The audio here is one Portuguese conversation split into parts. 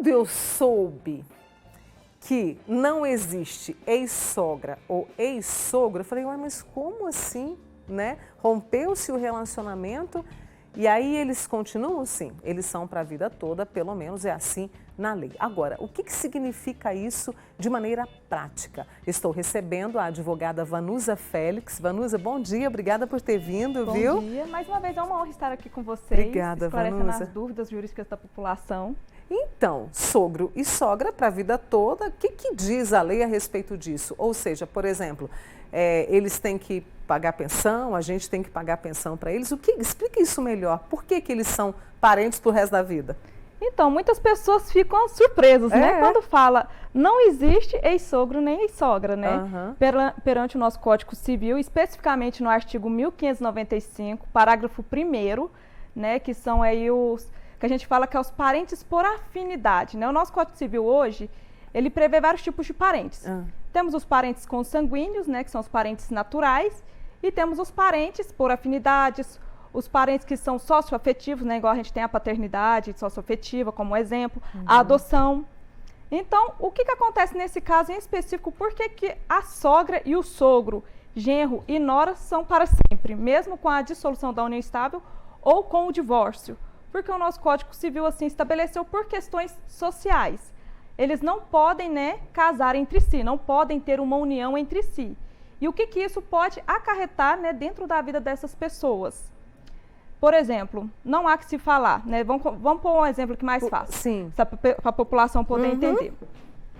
Quando eu soube que não existe ex-sogra ou ex-sogro, eu falei, ué, mas como assim, né? Rompeu-se o relacionamento e aí eles continuam? Sim, eles são para a vida toda, pelo menos é assim na lei. Agora, o que significa isso de maneira prática? Estou recebendo a advogada Vanusa Félix. Vanusa, bom dia, obrigada por ter vindo, viu? Bom dia, mais uma vez é uma honra estar aqui com vocês. Obrigada, esclarecendo Vanusa. as dúvidas jurídicas da população. Então, sogro e sogra para a vida toda, o que diz a lei a respeito disso? Ou seja, por exemplo, eles têm que pagar pensão, a gente tem que pagar pensão para eles. Explica isso melhor. Por que eles são parentes pro resto da vida? Então, muitas pessoas ficam surpresas, né? Quando fala, não existe ex-sogro nem ex-sogra, né? Uhum. Perante o nosso Código Civil, especificamente no artigo 1595, parágrafo 1º, né? Que são aí os... que a gente fala que é os parentes por afinidade, né? O nosso Código Civil hoje, ele prevê vários tipos de parentes. Temos os parentes consanguíneos, né? Que são os parentes naturais, e temos os parentes por afinidades, os parentes que são socioafetivos, né? Igual a gente tem a paternidade socioafetiva como exemplo, a adoção. Então, o que acontece nesse caso em específico? Por que a sogra e o sogro, genro e nora são para sempre, mesmo com a dissolução da união estável ou com o divórcio? Porque o nosso Código Civil assim estabeleceu por questões sociais. Eles não podem, né, casar entre si, não podem ter uma união entre si. E o que isso pode acarretar, né, dentro da vida dessas pessoas? Por exemplo, não há que se falar, né? Vamos pôr um exemplo que mais fácil. Sim. Para a população poder entender.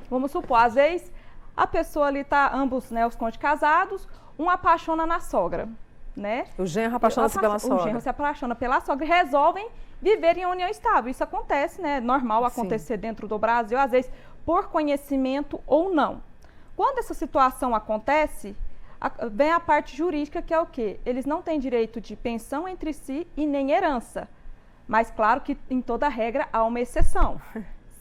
Vamos supor, às vezes, a pessoa ali está, ambos, né, os cônjuges casados, um apaixona na sogra, né? O genro apaixona-se pela sogra. O genro se apaixona pela sogra e resolvem viver em união estável. Isso acontece, né? Normal acontecer dentro do Brasil, às vezes por conhecimento ou não. Quando essa situação acontece, vem a parte jurídica, que é o quê? Eles não têm direito de pensão entre si e nem herança. Mas claro que em toda regra há uma exceção.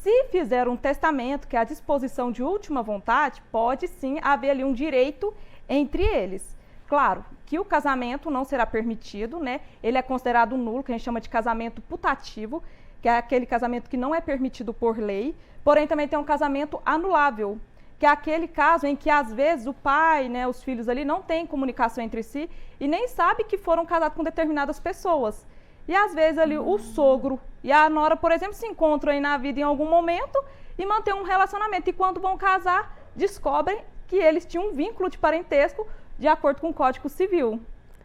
Se fizer um testamento, que é a disposição de última vontade, pode sim haver ali um direito entre eles. Claro que o casamento não será permitido, né? Ele é considerado nulo, que a gente chama de casamento putativo, que é aquele casamento que não é permitido por lei, porém também tem um casamento anulável, que é aquele caso em que às vezes o pai, né, os filhos ali não têm comunicação entre si e nem sabe que foram casados com determinadas pessoas. E às vezes ali o sogro e a nora, por exemplo, se encontram aí na vida em algum momento e mantêm um relacionamento. E quando vão casar, descobrem que eles tinham um vínculo de parentesco de acordo com o Código Civil.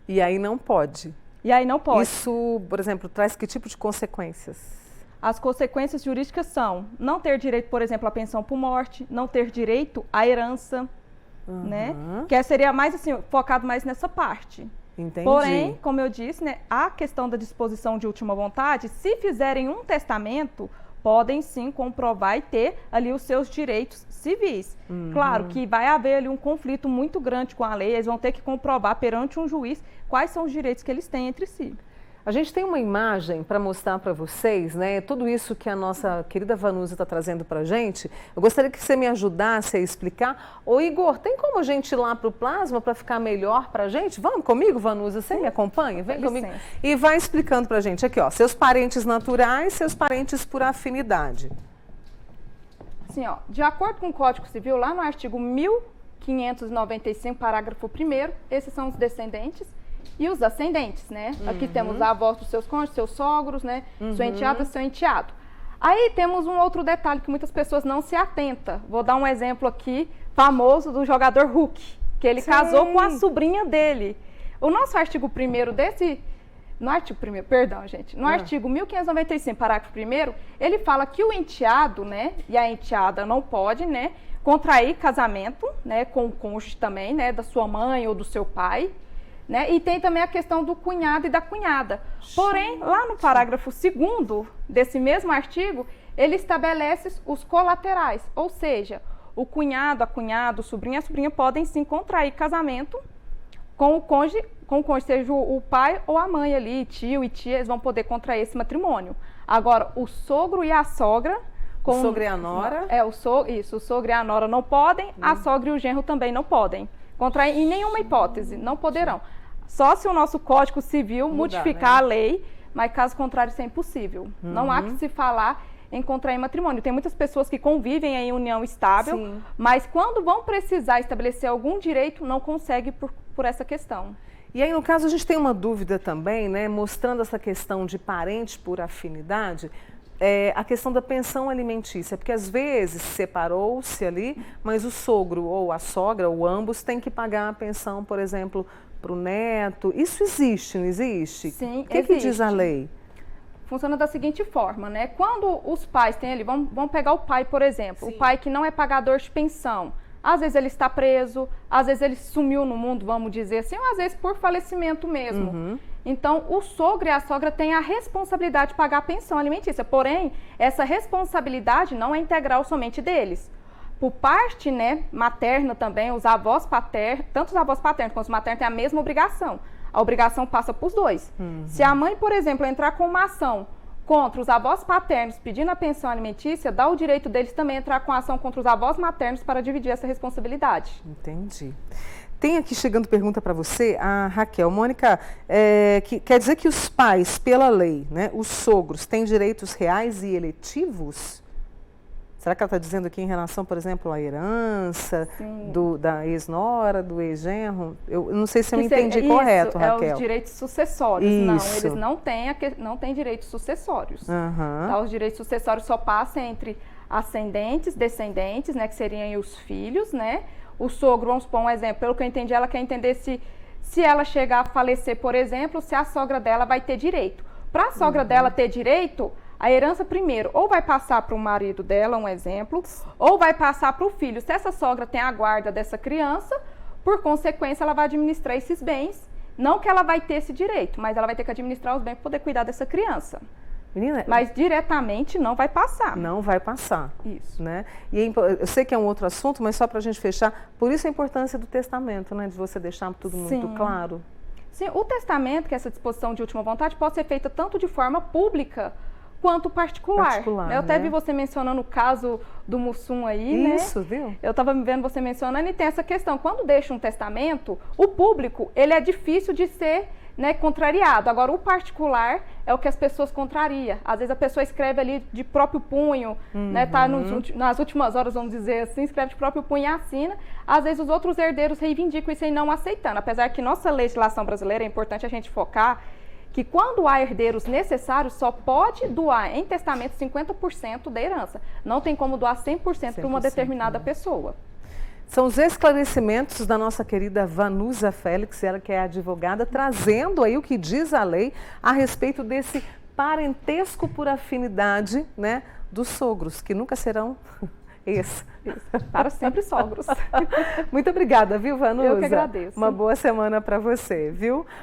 E aí não pode. E aí não pode. Isso, por exemplo, traz que tipo de consequências? As consequências jurídicas são não ter direito, por exemplo, à pensão por morte, não ter direito à herança, né? Que seria mais assim, focado mais nessa parte. Entendi. Porém, como eu disse, né, a questão da disposição de última vontade, se fizerem um testamento, podem sim comprovar e ter ali os seus direitos civis. Claro que vai haver ali um conflito muito grande com a lei, eles vão ter que comprovar perante um juiz quais são os direitos que eles têm entre si. A gente tem uma imagem para mostrar para vocês, né? Tudo isso que a nossa querida Vanusa está trazendo para a gente. Eu gostaria que você me ajudasse a explicar. Ô Igor, tem como a gente ir lá para o plasma para ficar melhor para a gente? Vamos comigo, Vanusa? Você me acompanha? Vem comigo. E vai explicando para a gente aqui, ó. Seus parentes naturais, seus parentes por afinidade. Assim, ó, de acordo com o Código Civil, lá no artigo 1595, parágrafo 1º, esses são os descendentes e os ascendentes, né? Aqui temos a avós dos seus cônjuges, seus sogros, né? Sua enteada, seu enteado. Aí temos um outro detalhe que muitas pessoas não se atentam. Vou dar um exemplo aqui famoso do jogador Hulk, que ele casou com a sobrinha dele. O nosso artigo 1º desse... No artigo 1º, perdão, gente. No artigo 1595, parágrafo 1º, ele fala que o enteado, né? E a enteada não pode, né? Contrair casamento, né? Com o cônjuge também, né? Da sua mãe ou do seu pai. Né? E tem também a questão do cunhado e da cunhada. Porém, lá no parágrafo 2º desse mesmo artigo, ele estabelece os colaterais, ou seja, o cunhado, a cunhada, o sobrinho e a sobrinha podem sim contrair casamento com o cônjuge, seja o pai ou a mãe ali, tio e tia, eles vão poder contrair esse matrimônio. Agora, o sogro e a sogra... O sogro e a nora? o sogro e a nora não podem, a sogra e o genro também não podem contrair em nenhuma hipótese, não poderão. Só se o nosso Código Civil modificar a lei, mas caso contrário isso é impossível. Não há que se falar em contrair matrimônio. Tem muitas pessoas que convivem em união estável, Sim. mas quando vão precisar estabelecer algum direito, não consegue por essa questão. E aí, no caso, a gente tem uma dúvida também, né, mostrando essa questão de parente por afinidade, a questão da pensão alimentícia, porque às vezes separou-se ali, mas o sogro ou a sogra, ou ambos, têm que pagar a pensão, por exemplo, para o neto. Isso existe, não existe? Sim, o que diz a lei? Funciona da seguinte forma, né? Quando os pais têm ali, vamos pegar o pai, por exemplo, Sim. o pai que não é pagador de pensão. Às vezes ele está preso, às vezes ele sumiu no mundo, vamos dizer assim, ou às vezes por falecimento mesmo. Uhum. Então, o sogro e a sogra têm a responsabilidade de pagar a pensão alimentícia. Porém, essa responsabilidade não é integral somente deles. Por parte, né, materna também, os avós paternos, tanto os avós paternos quanto os maternos têm a mesma obrigação. A obrigação passa para os dois. Uhum. Se a mãe, por exemplo, entrar com uma ação contra os avós paternos pedindo a pensão alimentícia, dá o direito deles também entrar com a ação contra os avós maternos para dividir essa responsabilidade. Entendi. Tem aqui chegando pergunta para você, a Raquel. Mônica, quer dizer que os pais, pela lei, né, os sogros, têm direitos reais e eletivos? Será que ela está dizendo aqui em relação, por exemplo, à herança da ex-nora, do ex-genro? Eu não sei se eu entendi correto, Raquel. É os direitos sucessórios. Isso. Não, eles não têm direitos sucessórios. Uhum. Tá? Os direitos sucessórios só passam entre ascendentes, descendentes, né, que seriam os filhos, né? O sogro, vamos supor um exemplo, pelo que eu entendi, ela quer entender se ela chegar a falecer, por exemplo, se a sogra dela vai ter direito. Para a sogra dela ter direito, a herança primeiro ou vai passar para o marido dela, um exemplo, ou vai passar para o filho. Se essa sogra tem a guarda dessa criança, por consequência, ela vai administrar esses bens. Não que ela vai ter esse direito, mas ela vai ter que administrar os bens para poder cuidar dessa criança. Menina, mas diretamente não vai passar. Não vai passar. Isso. Né? E eu sei que é um outro assunto, mas só para a gente fechar, por isso a importância do testamento, né? De você deixar tudo muito claro. Sim, o testamento, que é essa disposição de última vontade, pode ser feita tanto de forma pública quanto particular. Eu até vi você mencionando o caso do Mussum aí, Isso, né? Viu? Eu estava vendo você mencionando e tem essa questão. Quando deixa um testamento, o público, ele é difícil de ser, né, contrariado. Agora, o particular é o que as pessoas contrariam. Às vezes a pessoa escreve ali de próprio punho, né, tá nas últimas horas, vamos dizer assim, escreve de próprio punho e assina. Às vezes os outros herdeiros reivindicam isso e não aceitando. Apesar que nossa legislação brasileira, é importante a gente focar, que quando há herdeiros necessários, só pode doar em testamento 50% da herança. Não tem como doar 100% para uma determinada pessoa. São os esclarecimentos da nossa querida Vanusa Félix, ela que é advogada, trazendo aí o que diz a lei a respeito desse parentesco por afinidade, né, dos sogros, que nunca serão Isso. Para sempre sogros. Muito obrigada, viu, Vanusa? Eu que agradeço. Uma boa semana para você, viu?